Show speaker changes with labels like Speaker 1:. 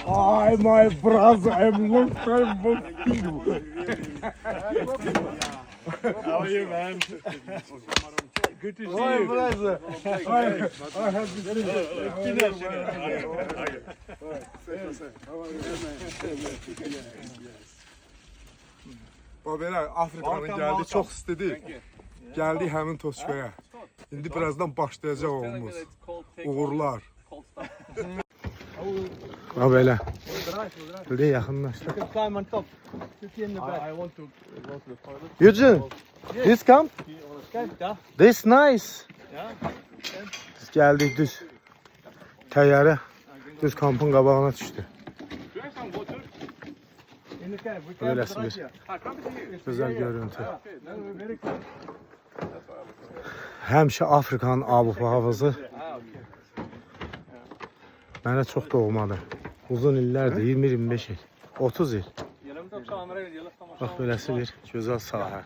Speaker 1: Hi, my brother. I'm long time no see you.
Speaker 2: How are you, man? Good to see
Speaker 1: Hi,
Speaker 2: you.
Speaker 1: brother. I have Belə Afrikanın gəldi, çox istedi. Gəldik həmin Toskaya. İndi birazdan başlayacaq oğlumuz. Uğurlar. Ha belə. Böyle yaxınlaşdı.
Speaker 2: Climb on top. Sit in the back. I want to go to the toilet.
Speaker 1: Eugene, this come?
Speaker 2: Yeah.
Speaker 1: This nice.
Speaker 2: Yeah.
Speaker 1: Biz gəldik düz. Təyyarə düz kampın qabağına düşdü.
Speaker 2: In the cab. We
Speaker 1: Böyle
Speaker 2: can right
Speaker 1: bir
Speaker 2: here.
Speaker 1: güzel görüntü.
Speaker 2: Okay. Then we're very close.
Speaker 1: Həmişə Afrikanın ab-ı havası mənə çox doğmadı. Uzun illərdir, 20-25 il, 30 il. Bax, beləsi bir gözəl sahə.